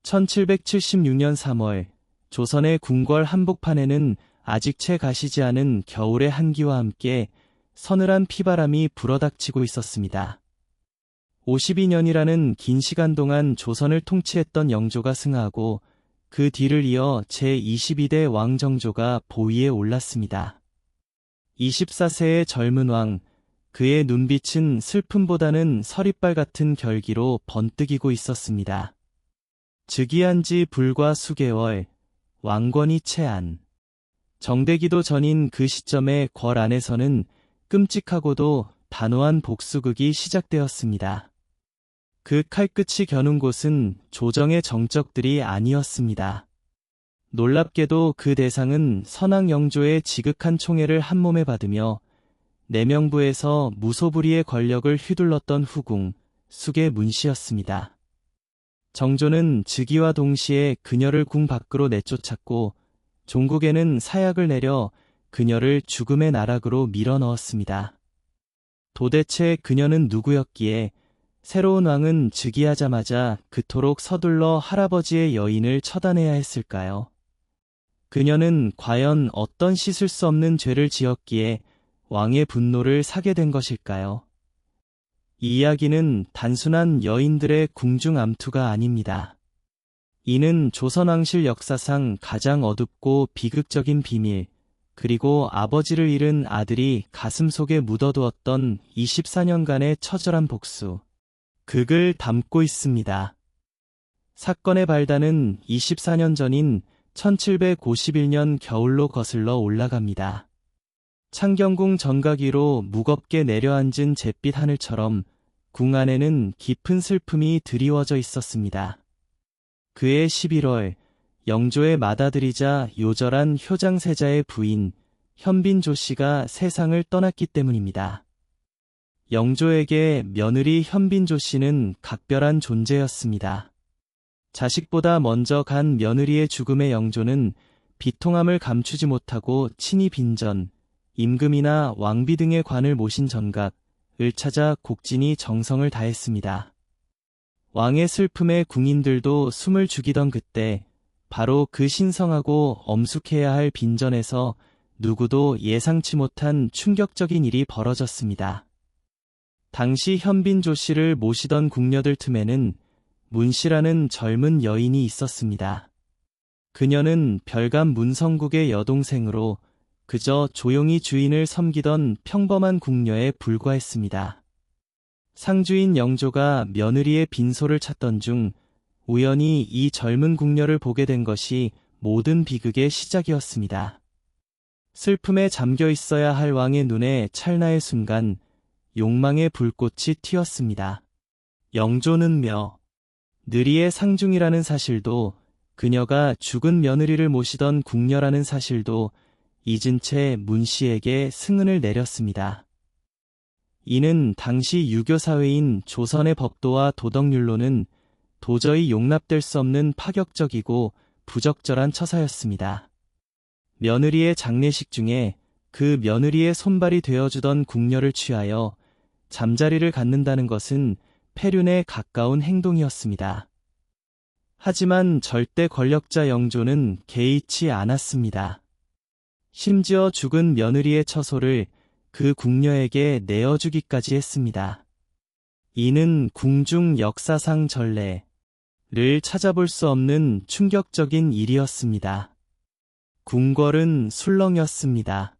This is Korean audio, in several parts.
1776년 3월 조선의 궁궐 한복판에는 아직 채 가시지 않은 겨울의 한기와 함께 서늘한 피바람이 불어닥치고 있었습니다. 52년이라는 긴 시간 동안 조선을 통치했던 영조가 승하하고 그 뒤를 이어 제22대 왕 정조가 보위에 올랐습니다. 24세의 젊은 왕, 그의 눈빛은 슬픔보다는 서리빨 같은 결기로 번뜩이고 있었습니다. 즉위한 지 불과 수개월, 왕권이 채한. 정되기도 전인 그 시점에 궐 안에서는 끔찍하고도 단호한 복수극이 시작되었습니다. 그 칼끝이 겨눈 곳은 조정의 정적들이 아니었습니다. 놀랍게도 그 대상은 선왕 영조의 지극한 총애를 한몸에 받으며 내명부에서 무소불위의 권력을 휘둘렀던 후궁, 숙의 문씨였습니다. 정조는 즉위와 동시에 그녀를 궁 밖으로 내쫓았고 종국에는 사약을 내려 그녀를 죽음의 나락으로 밀어넣었습니다. 도대체 그녀는 누구였기에 새로운 왕은 즉위하자마자 그토록 서둘러 할아버지의 여인을 처단해야 했을까요? 그녀는 과연 어떤 씻을 수 없는 죄를 지었기에 왕의 분노를 사게 된 것일까요? 이 이야기는 단순한 여인들의 궁중 암투가 아닙니다. 이는 조선왕실 역사상 가장 어둡고 비극적인 비밀, 그리고 아버지를 잃은 아들이 가슴속에 묻어두었던 24년간의 처절한 복수, 극을 담고 있습니다. 사건의 발단은 24년 전인 1751년 겨울로 거슬러 올라갑니다. 창경궁 정각 위로 무겁게 내려앉은 잿빛 하늘처럼 궁 안에는 깊은 슬픔이 드리워져 있었습니다. 그해 11월, 영조의 맏아들이자 요절한 효장세자의 부인 현빈조 씨가 세상을 떠났기 때문입니다. 영조에게 며느리 현빈조 씨는 각별한 존재였습니다. 자식보다 먼저 간 며느리의 죽음에 영조는 비통함을 감추지 못하고 친히 빈전, 임금이나 왕비 등의 관을 모신 전각을 찾아 곡진히 정성을 다했습니다. 왕의 슬픔에 궁인들도 숨을 죽이던 그때 바로 그 신성하고 엄숙해야 할 빈전에서 누구도 예상치 못한 충격적인 일이 벌어졌습니다. 당시 현빈조 씨를 모시던 궁녀들 틈에는 문씨라는 젊은 여인이 있었습니다. 그녀는 별감 문성국의 여동생으로 그저 조용히 주인을 섬기던 평범한 궁녀에 불과했습니다. 상주인 영조가 며느리의 빈소를 찾던 중 우연히 이 젊은 궁녀를 보게 된 것이 모든 비극의 시작이었습니다. 슬픔에 잠겨 있어야 할 왕의 눈에 찰나의 순간 욕망의 불꽃이 튀었습니다. 영조는 느리의 상중이라는 사실도, 그녀가 죽은 며느리를 모시던 궁녀라는 사실도 잊은 채 문씨에게 승은을 내렸습니다. 이는 당시 유교사회인 조선의 법도와 도덕률로는 도저히 용납될 수 없는 파격적이고 부적절한 처사였습니다. 며느리의 장례식 중에 그 며느리의 손발이 되어주던 궁녀를 취하여 잠자리를 갖는다는 것은 폐륜에 가까운 행동이었습니다. 하지만 절대 권력자 영조는 개의치 않았습니다. 심지어 죽은 며느리의 처소를 그 궁녀에게 내어주기까지 했습니다. 이는 궁중 역사상 전례를 찾아볼 수 없는 충격적인 일이었습니다. 궁궐은 술렁였습니다.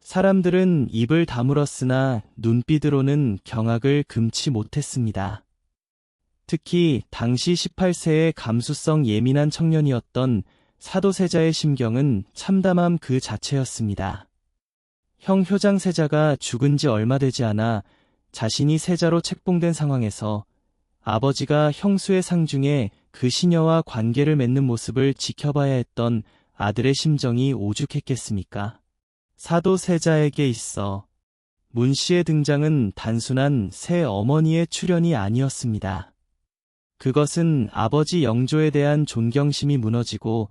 사람들은 입을 다물었으나 눈빛으로는 경악을 금치 못했습니다. 특히 당시 18세의 감수성 예민한 청년이었던 사도세자의 심경은 참담함 그 자체였습니다. 형 효장세자가 죽은 지 얼마 되지 않아 자신이 세자로 책봉된 상황에서 아버지가 형수의 상중에 그 시녀와 관계를 맺는 모습을 지켜봐야 했던 아들의 심정이 오죽했겠습니까? 사도세자에게 있어 문씨의 등장은 단순한 새 어머니의 출현이 아니었습니다. 그것은 아버지 영조에 대한 존경심이 무너지고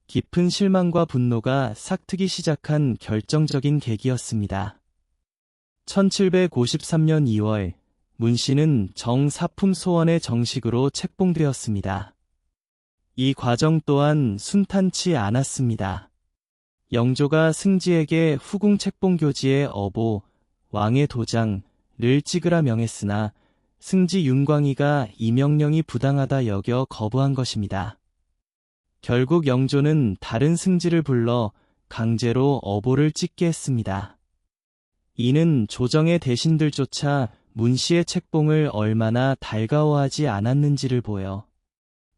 깊은 실망과 분노가 싹트기 시작한 결정적인 계기였습니다. 1753년 2월, 문씨는 정사품소원의 정식으로 책봉되었습니다. 이 과정 또한 순탄치 않았습니다. 영조가 승지에게 후궁 책봉교지에 어보, 왕의 도장을 찍으라 명했으나 승지 윤광이가 이 명령이 부당하다 여겨 거부한 것입니다. 결국 영조는 다른 승지를 불러 강제로 어보를 찍게 했습니다. 이는 조정의 대신들조차 문씨의 책봉을 얼마나 달가워하지 않았는지를 보여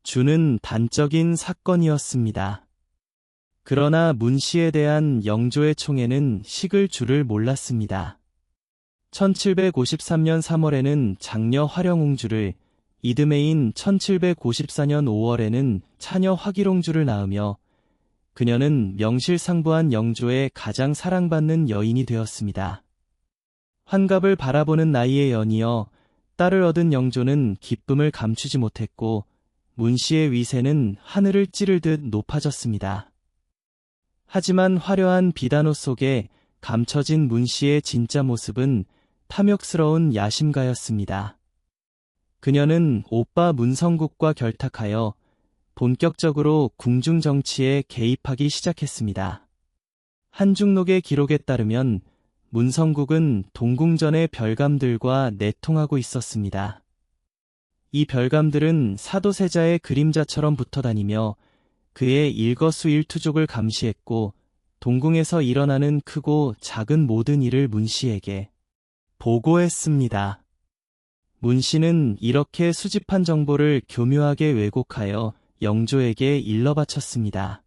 주는 단적인 사건이었습니다. 그러나 문씨에 대한 영조의 총애는 식을 줄을 몰랐습니다. 1753년 3월에는 장녀 화령옹주를, 이듬해인 1754년 5월에는 차녀 화기롱주를 낳으며 그녀는 명실상부한 영조의 가장 사랑받는 여인이 되었습니다. 환갑을 바라보는 나이에 연이어 딸을 얻은 영조는 기쁨을 감추지 못했고 문씨의 위세는 하늘을 찌르듯 높아졌습니다. 하지만 화려한 비단옷 속에 감춰진 문씨의 진짜 모습은 탐욕스러운 야심가였습니다. 그녀는 오빠 문성국과 결탁하여 본격적으로 궁중 정치에 개입하기 시작했습니다. 한중록의 기록에 따르면 문성국은 동궁전의 별감들과 내통하고 있었습니다. 이 별감들은 사도세자의 그림자처럼 붙어다니며 그의 일거수일투족을 감시했고 동궁에서 일어나는 크고 작은 모든 일을 문씨에게 보고했습니다. 문씨는 이렇게 수집한 정보를 교묘하게 왜곡하여 영조에게 일러바쳤습니다.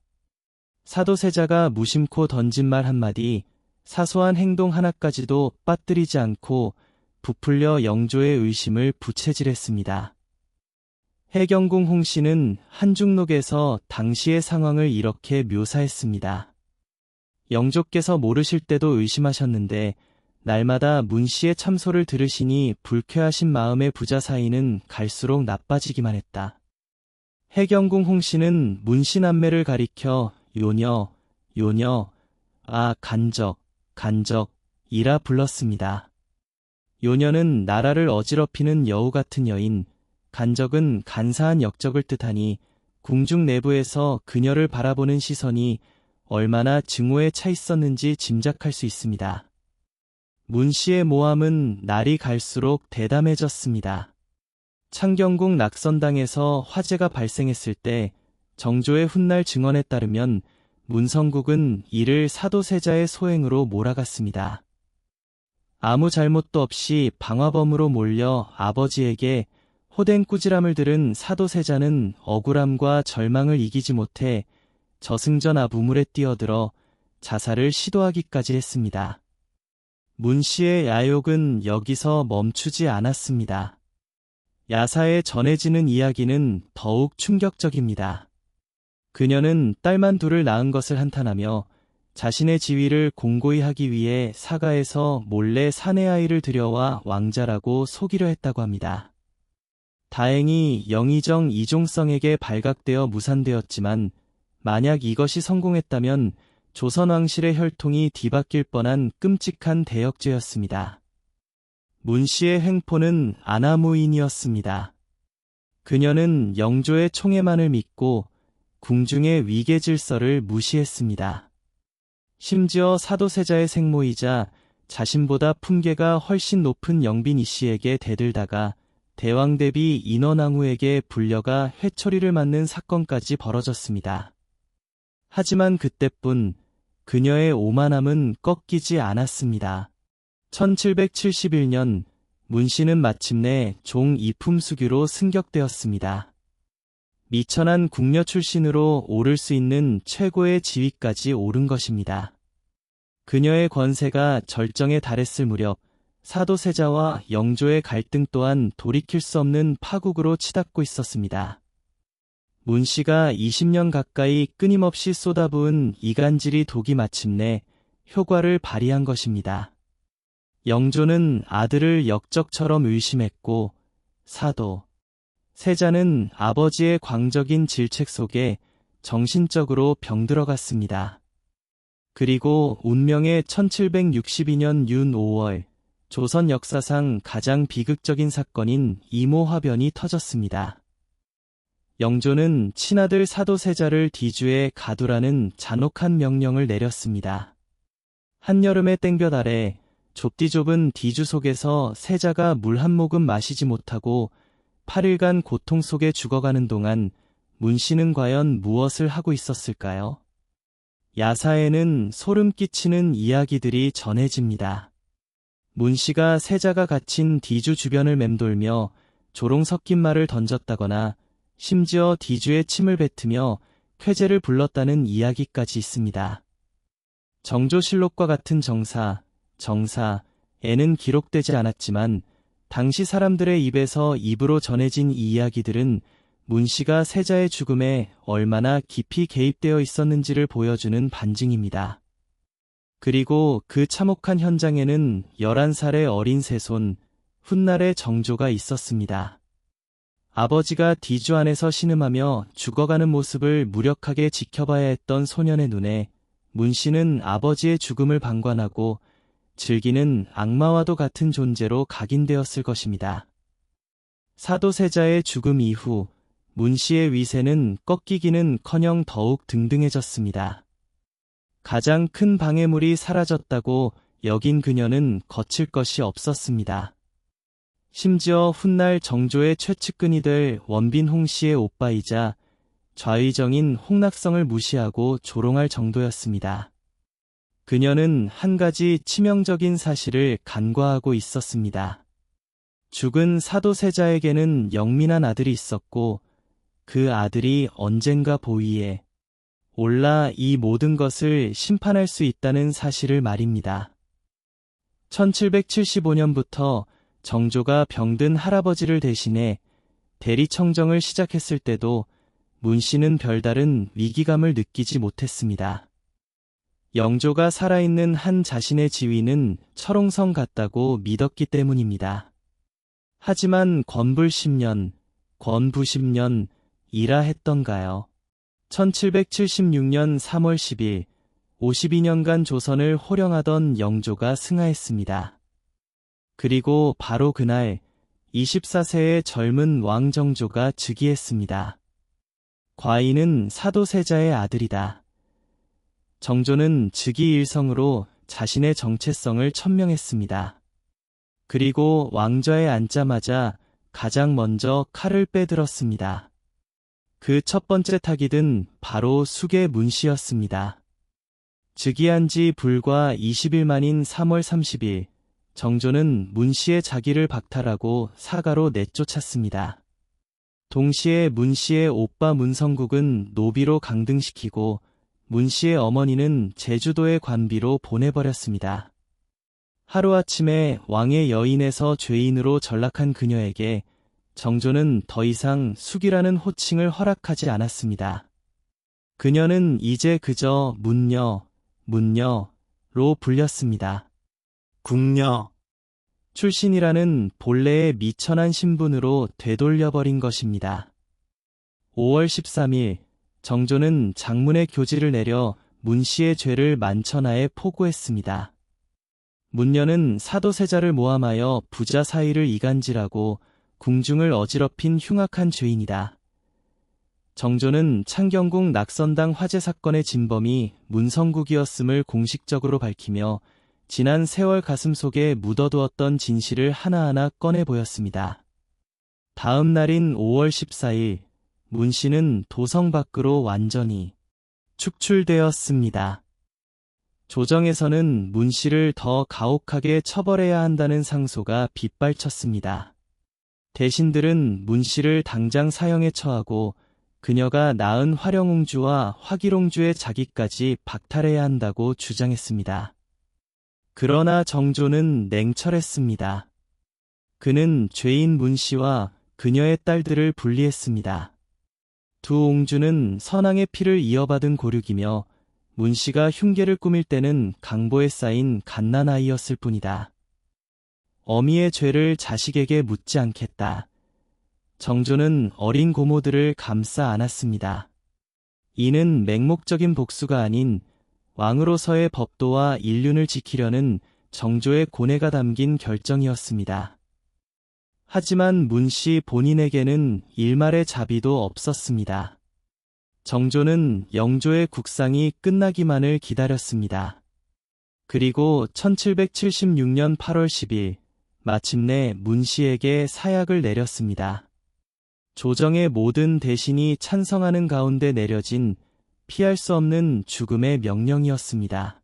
사도세자가 무심코 던진 말 한마디, 사소한 행동 하나까지도 빠뜨리지 않고 부풀려 영조의 의심을 부채질했습니다. 해경궁 홍씨는 한중록에서 당시의 상황을 이렇게 묘사했습니다. 영조께서 모르실 때도 의심하셨는데 날마다 문씨의 참소를 들으시니 불쾌하신 마음의 부자 사이는 갈수록 나빠지기만 했다. 해경궁 홍씨는 문씨 남매를 가리켜 요녀, 간적이라 불렀습니다. 요녀는 나라를 어지럽히는 여우 같은 여인, 간적은 간사한 역적을 뜻하니 궁중 내부에서 그녀를 바라보는 시선이 얼마나 증오에 차 있었는지 짐작할 수 있습니다. 문씨의 모함은 날이 갈수록 대담해졌습니다. 창경궁 낙선당에서 화재가 발생했을 때 정조의 훗날 증언에 따르면 문성국은 이를 사도세자의 소행으로 몰아갔습니다. 아무 잘못도 없이 방화범으로 몰려 아버지에게 호된 꾸지람을 들은 사도세자는 억울함과 절망을 이기지 못해 저승전 앞 우물에 뛰어들어 자살을 시도하기까지 했습니다. 문씨의 야욕은 여기서 멈추지 않았습니다. 야사에 전해지는 이야기는 더욱 충격적입니다. 그녀는 딸만 둘을 낳은 것을 한탄하며 자신의 지위를 공고히 하기 위해 사가에서 몰래 사내아이를 들여와 왕자라고 속이려 했다고 합니다. 다행히 영의정 이종성에게 발각되어 무산되었지만 만약 이것이 성공했다면 조선왕실의 혈통이 뒤바뀔 뻔한 끔찍한 대역죄였습니다. 문씨의 횡포는 아나무인이었습니다. 그녀는 영조의 총애만을 믿고 궁중의 위계 질서를 무시했습니다. 심지어 사도세자의 생모이자 자신보다 품계가 훨씬 높은 영빈 이씨에게 대들다가 대왕 대비 인원왕후에게 불려가 회초리를 맞는 사건까지 벌어졌습니다. 하지만 그때뿐 그녀의 오만함은 꺾이지 않았습니다. 1771년 문씨는 마침내 종 이품수규로 승격되었습니다. 미천한 궁녀 출신으로 오를 수 있는 최고의 지위까지 오른 것입니다. 그녀의 권세가 절정에 달했을 무렵 사도세자와 영조의 갈등 또한 돌이킬 수 없는 파국으로 치닫고 있었습니다. 문씨가 20년 가까이 끊임없이 쏟아부은 이간질이 독이 마침내 효과를 발휘한 것입니다. 영조는 아들을 역적처럼 의심했고 사도세자는 아버지의 광적인 질책 속에 정신적으로 병들어갔습니다. 그리고 운명의 1762년 윤 5월 조선 역사상 가장 비극적인 사건인 이모화변이 터졌습니다. 영조는 친아들 사도세자를 뒤주에 가두라는 잔혹한 명령을 내렸습니다. 한여름의 땡볕 아래 좁디 좁은 뒤주 속에서 세자가 물 한 모금 마시지 못하고 8일간 고통 속에 죽어가는 동안 문씨는 과연 무엇을 하고 있었을까요? 야사에는 소름 끼치는 이야기들이 전해집니다. 문씨가 세자가 갇힌 뒤주 주변을 맴돌며 조롱 섞인 말을 던졌다거나 심지어 뒤주에 침을 뱉으며 쾌재를 불렀다는 이야기까지 있습니다. 정조실록과 같은 정사에는 기록되지 않았지만 당시 사람들의 입에서 입으로 전해진 이 이야기들은 문씨가 세자의 죽음에 얼마나 깊이 개입되어 있었는지를 보여주는 반증입니다. 그리고 그 참혹한 현장에는 11살의 어린 세손 훗날의 정조가 있었습니다. 아버지가 뒤주 안에서 신음하며 죽어가는 모습을 무력하게 지켜봐야 했던 소년의 눈에 문씨는 아버지의 죽음을 방관하고 즐기는 악마와도 같은 존재로 각인되었을 것입니다. 사도세자의 죽음 이후 문씨의 위세는 꺾이기는커녕 더욱 등등해졌습니다. 가장 큰 방해물이 사라졌다고 여긴 그녀는 거칠 것이 없었습니다. 심지어 훗날 정조의 최측근이 될 원빈 홍씨의 오빠이자 좌의정인 홍락성을 무시하고 조롱할 정도였습니다. 그녀는 한 가지 치명적인 사실을 간과하고 있었습니다. 죽은 사도세자에게는 영민한 아들이 있었고 그 아들이 언젠가 보위에 올라 이 모든 것을 심판할 수 있다는 사실을 말입니다. 1775년부터 정조가 병든 할아버지를 대신해 대리청정을 시작했을 때도 문씨는 별다른 위기감을 느끼지 못했습니다. 영조가 살아있는 한 자신의 지위는 철옹성 같다고 믿었기 때문입니다. 하지만 권부 10년 이라 했던가요? 1776년 3월 10일 52년간 조선을 호령하던 영조가 승하했습니다. 그리고 바로 그날 24세의 젊은 왕 정조가 즉위했습니다. 과인은 사도세자의 아들이다. 정조는 즉위일성으로 자신의 정체성을 천명했습니다. 그리고 왕좌에 앉자마자 가장 먼저 칼을 빼들었습니다. 그 첫 번째 타깃은 바로 숙의 문씨였습니다. 즉위한 지 불과 20일 만인 3월 30일 정조는 문씨의 자기를 박탈하고 사가로 내쫓았습니다. 동시에 문씨의 오빠 문성국은 노비로 강등시키고 문씨의 어머니는 제주도의 관비로 보내버렸습니다. 하루아침에 왕의 여인에서 죄인으로 전락한 그녀에게 정조는 더 이상 숙이라는 호칭을 허락하지 않았습니다. 그녀는 이제 그저 문녀로 불렸습니다. 궁녀 출신이라는 본래의 미천한 신분으로 되돌려버린 것입니다. 5월 13일 정조는 장문의 교지를 내려 문씨의 죄를 만천하에 포고했습니다. 문녀는 사도세자를 모함하여 부자 사이를 이간질하고 궁중을 어지럽힌 흉악한 죄인이다. 정조는 창경궁 낙선당 화재 사건의 진범이 문성국이었음을 공식적으로 밝히며 지난 세월 가슴속에 묻어두었던 진실을 하나하나 꺼내 보였습니다. 다음 날인 5월 14일 문씨는 도성 밖으로 완전히 축출되었습니다. 조정에서는 문씨를 더 가혹하게 처벌해야 한다는 상소가 빗발쳤습니다. 대신들은 문씨를 당장 사형에 처하고 그녀가 낳은 화령옹주와 화기롱주의 자기까지 박탈해야 한다고 주장했습니다. 그러나 정조는 냉철했습니다. 그는 죄인 문씨와 그녀의 딸들을 분리했습니다. 두 옹주는 선왕의 피를 이어받은 고륙이며 문씨가 흉계를 꾸밀 때는 강보에 쌓인 갓난아이였을 뿐이다. 어미의 죄를 자식에게 묻지 않겠다. 정조는 어린 고모들을 감싸 안았습니다. 이는 맹목적인 복수가 아닌 왕으로서의 법도와 인륜을 지키려는 정조의 고뇌가 담긴 결정이었습니다. 하지만 문씨 본인에게는 일말의 자비도 없었습니다. 정조는 영조의 국상이 끝나기만을 기다렸습니다. 그리고 1776년 8월 10일 마침내 문씨에게 사약을 내렸습니다. 조정의 모든 대신이 찬성하는 가운데 내려진 피할 수 없는 죽음의 명령이었습니다.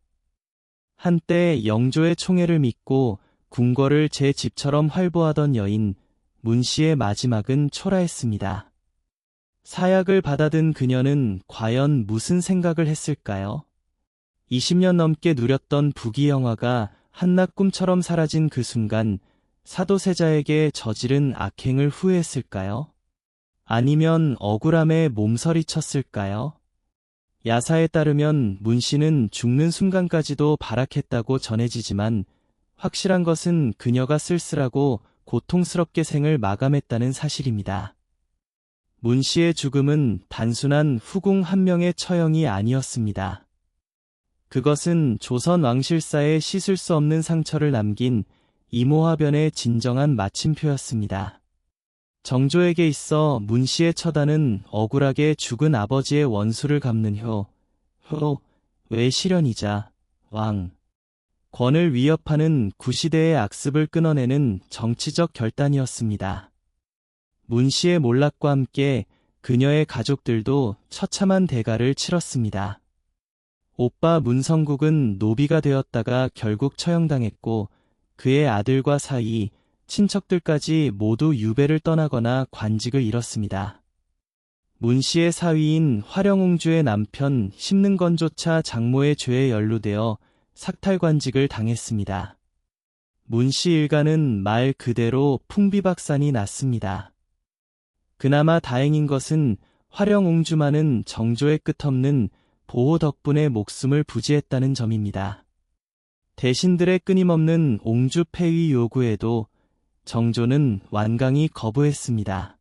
한때 영조의 총애를 믿고 궁궐을 제 집처럼 활보하던 여인 문씨의 마지막은 초라했습니다. 사약을 받아든 그녀는 과연 무슨 생각을 했을까요? 20년 넘게 누렸던 부귀영화가 한낱 꿈처럼 사라진 그 순간 사도세자에게 저지른 악행을 후회했을까요? 아니면 억울함에 몸서리쳤을까요? 야사에 따르면 문씨는 죽는 순간까지도 발악했다고 전해지지만 확실한 것은 그녀가 쓸쓸하고 고통스럽게 생을 마감했다는 사실입니다. 문씨의 죽음은 단순한 후궁 한 명의 처형이 아니었습니다. 그것은 조선 왕실사에 씻을 수 없는 상처를 남긴 이모화변의 진정한 마침표였습니다. 정조에게 있어 문씨의 처단은 억울하게 죽은 아버지의 원수를 갚는 외실현이자 왕, 권을 위협하는 구시대의 악습을 끊어내는 정치적 결단이었습니다. 문씨의 몰락과 함께 그녀의 가족들도 처참한 대가를 치렀습니다. 오빠 문성국은 노비가 되었다가 결국 처형당했고 그의 아들과 사위, 친척들까지 모두 유배를 떠나거나 관직을 잃었습니다. 문씨의 사위인 화령옹주의 남편 심능건조차 장모의 죄에 연루되어 삭탈관직을 당했습니다. 문씨 일가는 말 그대로 풍비박산이 났습니다. 그나마 다행인 것은 화령옹주만은 정조의 끝없는 보호 덕분에 목숨을 부지했다는 점입니다. 대신들의 끊임없는 옹주 폐위 요구에도 정조는 완강히 거부했습니다.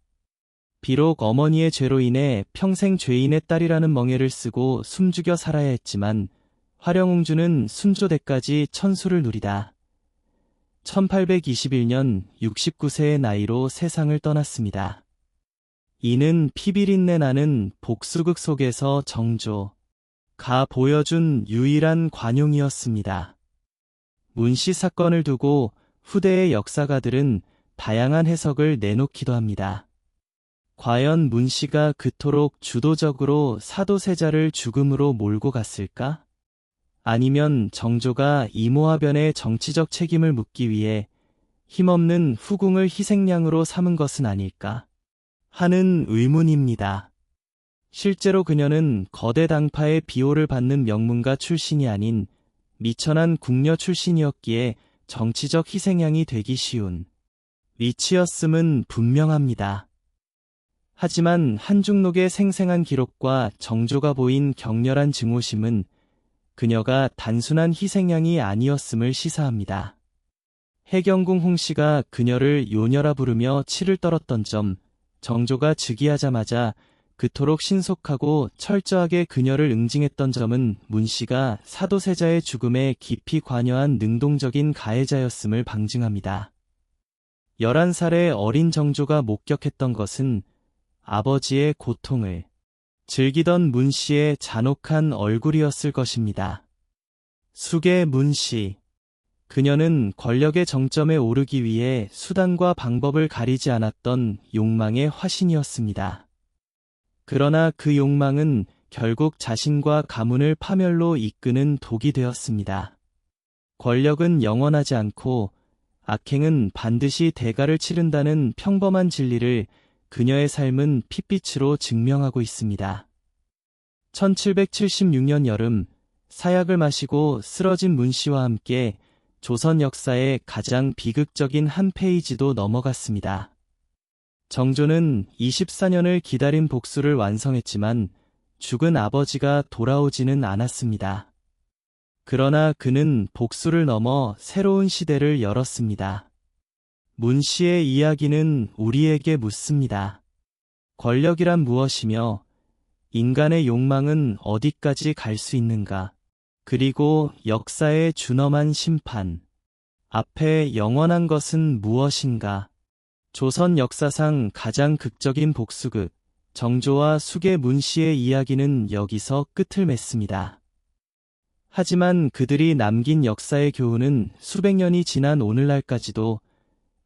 비록 어머니의 죄로 인해 평생 죄인의 딸이라는 멍에를 쓰고 숨죽여 살아야 했지만 화령옹주는 순조대까지 천수를 누리다 1821년 69세의 나이로 세상을 떠났습니다. 이는 피비린내 나는 복수극 속에서 정조가 보여준 유일한 관용이었습니다. 문씨 사건을 두고 후대의 역사가들은 다양한 해석을 내놓기도 합니다. 과연 문씨가 그토록 주도적으로 사도세자를 죽음으로 몰고 갔을까? 아니면 정조가 이모화변의 정치적 책임을 묻기 위해 힘없는 후궁을 희생양으로 삼은 것은 아닐까? 하는 의문입니다. 실제로 그녀는 거대 당파의 비호를 받는 명문가 출신이 아닌 미천한 궁녀 출신이었기에 정치적 희생양이 되기 쉬운 위치였음은 분명합니다. 하지만 한중록의 생생한 기록과 정조가 보인 격렬한 증오심은 그녀가 단순한 희생양이 아니었음을 시사합니다. 해경궁 홍씨가 그녀를 요녀라 부르며 치를 떨었던 점, 정조가 즉위하자마자 그토록 신속하고 철저하게 그녀를 응징했던 점은 문씨가 사도세자의 죽음에 깊이 관여한 능동적인 가해자였음을 방증합니다. 11살의 어린 정조가 목격했던 것은 아버지의 고통을 즐기던 문씨의 잔혹한 얼굴이었을 것입니다. 숙의 문씨. 그녀는 권력의 정점에 오르기 위해 수단과 방법을 가리지 않았던 욕망의 화신이었습니다. 그러나 그 욕망은 결국 자신과 가문을 파멸로 이끄는 독이 되었습니다. 권력은 영원하지 않고 악행은 반드시 대가를 치른다는 평범한 진리를 그녀의 삶은 핏빛으로 증명하고 있습니다. 1776년 여름, 사약을 마시고 쓰러진 문씨와 함께 조선 역사의 가장 비극적인 한 페이지도 넘어갔습니다. 정조는 24년을 기다린 복수를 완성했지만 죽은 아버지가 돌아오지는 않았습니다. 그러나 그는 복수를 넘어 새로운 시대를 열었습니다. 문씨의 이야기는 우리에게 묻습니다. 권력이란 무엇이며 인간의 욕망은 어디까지 갈 수 있는가? 그리고 역사의 준엄한 심판 앞에 영원한 것은 무엇인가? 조선 역사상 가장 극적인 복수극, 정조와 숙의 문씨의 이야기는 여기서 끝을 맺습니다. 하지만 그들이 남긴 역사의 교훈은 수백 년이 지난 오늘날까지도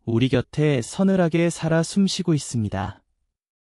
우리 곁에 서늘하게 살아 숨쉬고 있습니다.